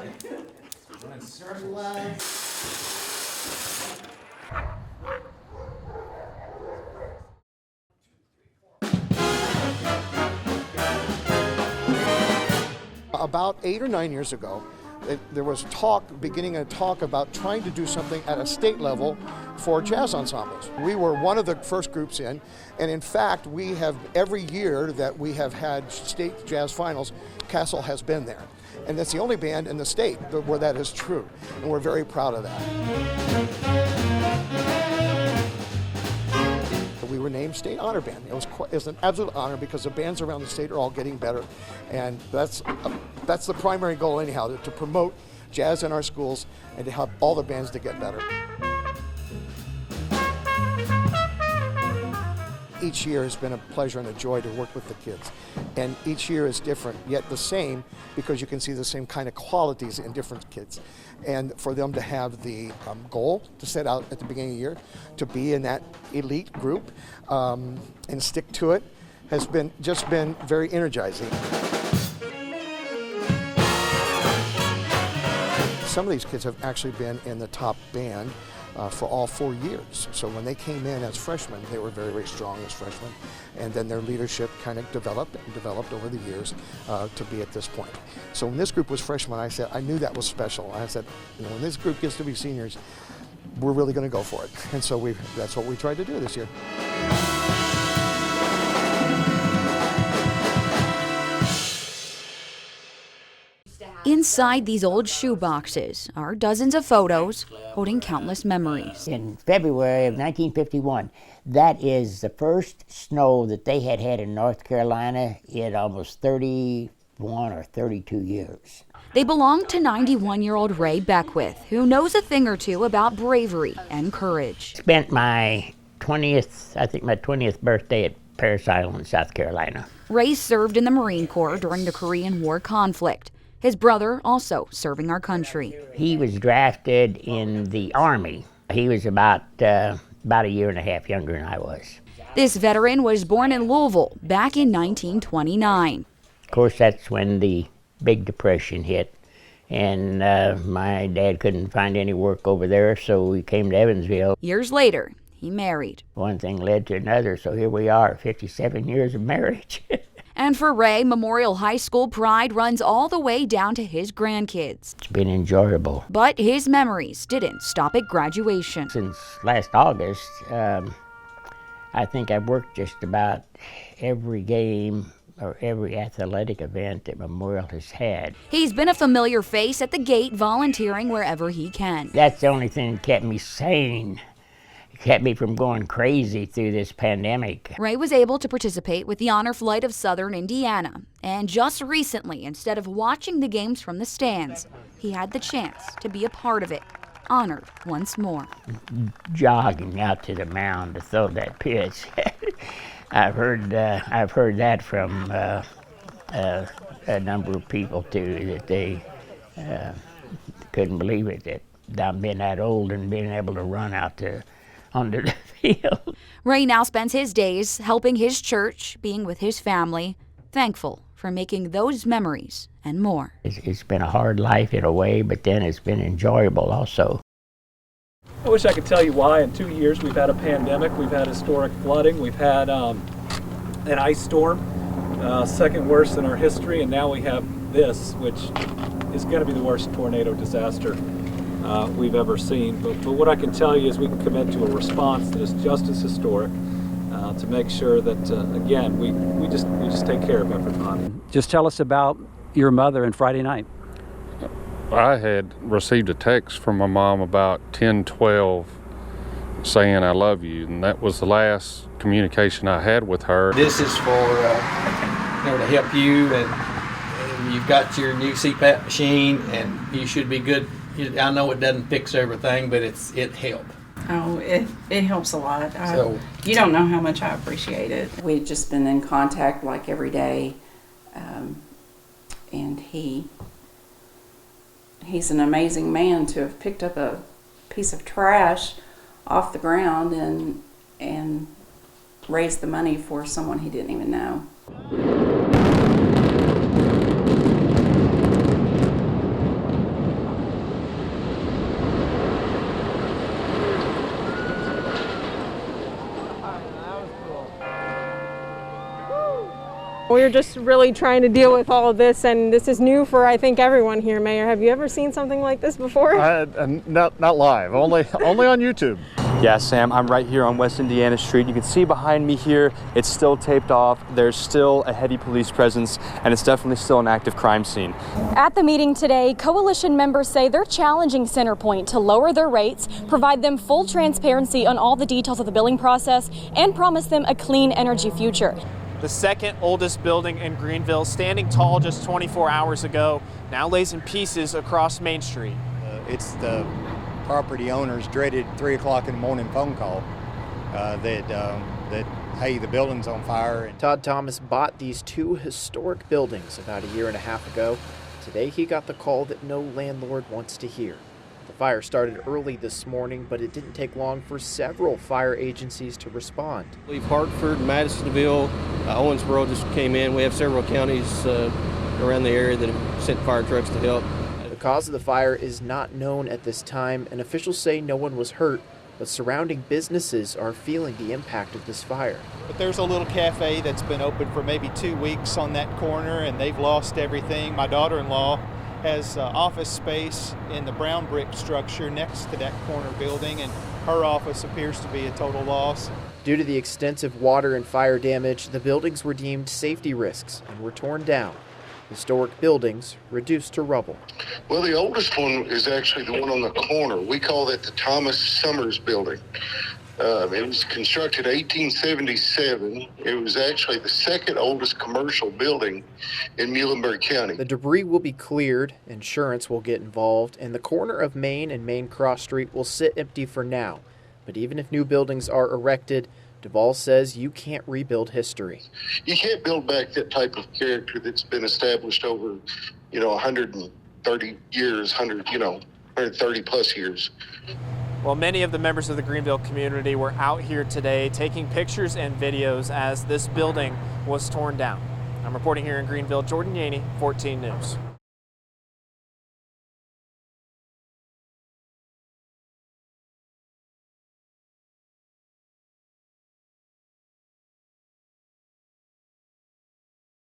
Run in circles. About 8 or 9 years ago, there was beginning a talk about trying to do something at a state level for jazz ensembles. We were one of the first groups in, and in fact, we have every year that we have had state jazz finals, Castle has been there. And that's the only band in the state where that is true, and we're very proud of that. We were named State Honor Band. It was an absolute honor because the bands around the state are all getting better, and that's the primary goal anyhow, to promote jazz in our schools and to help all the bands to get better. Each year has been a pleasure and a joy to work with the kids, and each year is different yet the same because you can see the same kind of qualities in different kids. And for them to have the goal to set out at the beginning of the year to be in that elite group and stick to it has been very energizing. Some of these kids have actually been in the top band for all 4 years. So when they came in as freshmen, they were very, very strong as freshmen. And then their leadership kind of developed over the years to be at this point. So when this group was freshmen, I knew that was special. I said, when this group gets to be seniors, we're really going to go for it. And so that's what we tried to do this year. Inside these old shoeboxes are dozens of photos holding countless memories. In February of 1951, that is the first snow that they had in North Carolina in almost 31 or 32 years. They belong to 91-year-old Ray Beckwith, who knows a thing or two about bravery and courage. Spent my 20th birthday at Parris Island, South Carolina. Ray served in the Marine Corps during the Korean War conflict. His brother also serving our country. He was drafted in the Army. He was about a year and a half younger than I was. This veteran was born in Louisville back in 1929. Of course, that's when the Big Depression hit, and my dad couldn't find any work over there, so we came to Evansville. Years later, he married. One thing led to another, so here we are, 57 years of marriage. And for Ray, Memorial High School pride runs all the way down to his grandkids. It's been enjoyable. But his memories didn't stop at graduation. Since last August, I think I've worked just about every game or every athletic event that Memorial has had. He's been a familiar face at the gate, volunteering wherever he can. That's the only thing that kept me sane. Kept me from going crazy through this pandemic. Ray was able to participate with the Honor Flight of Southern Indiana. And just recently, instead of watching the games from the stands, he had the chance to be a part of it, honored once more. Jogging out to the mound to throw that pitch. I've heard that from a number of people too, that they couldn't believe it, that I'm being that old and being able to run out to onto the field. Ray now spends his days helping his church, being with his family, thankful for making those memories and more. It's been a hard life in a way, but then it's been enjoyable also. I wish I could tell you why. In 2 years we've had a pandemic, we've had historic flooding, we've had an ice storm, second worst in our history, and now we have this, which is going to be the worst tornado disaster we've ever seen. But what I can tell you is we can commit to a response that is just as historic to make sure that, again, we just take care of everybody. Just tell us about your mother and Friday night. I had received a text from my mom about 10:12 saying I love you, and that was the last communication I had with her. This is for to help you, and you've got your new CPAP machine, and you should be good. I know it doesn't fix everything, but it helps. Oh, it helps a lot. You don't know how much I appreciate it. We've just been in contact like every day, and he's an amazing man to have picked up a piece of trash off the ground and raised the money for someone he didn't even know. We're just really trying to deal with all of this, and this is new for, I think, everyone here, Mayor. Have you ever seen something like this before? Not live, only on YouTube. Yeah, Sam, I'm right here on West Indiana Street. You can see behind me here, it's still taped off. There's still a heavy police presence, and it's definitely still an active crime scene. At the meeting today, coalition members say they're challenging CenterPoint to lower their rates, provide them full transparency on all the details of the billing process, and promise them a clean energy future. The second oldest building in Greenville, standing tall just 24 hours ago, now lays in pieces across Main Street. It's the property owner's dreaded 3 o'clock in the morning phone call that hey, the building's on fire. Todd Thomas bought these two historic buildings about a year and a half ago. Today he got the call that no landlord wants to hear. The fire started early this morning, but it didn't take long for several fire agencies to respond. I believe Hartford, Madisonville, Owensboro just came in. We have several counties around the area that have sent fire trucks to help. The cause of the fire is not known at this time, and officials say no one was hurt, but surrounding businesses are feeling the impact of this fire. But there's a little cafe that's been open for maybe 2 weeks on that corner, and they've lost everything. My daughter-in-law has office space in the brown brick structure next to that corner building, and her office appears to be a total loss. Due to the extensive water and fire damage, the buildings were deemed safety risks and were torn down. Historic buildings reduced to rubble. Well, the oldest one is actually the one on the corner. We call that the Thomas Summers Building. It was constructed 1877. It was actually the second oldest commercial building in Muhlenberg County. The debris will be cleared, insurance will get involved, and the corner of Main and Main Cross Street will sit empty for now. But even if new buildings are erected, Duvall says you can't rebuild history. You can't build back that type of character that's been established over, 130 years, 130 plus years. Well, many of the members of the Greenville community were out here today taking pictures and videos as this building was torn down. I'm reporting here in Greenville, Jordan Yaney, 14 News.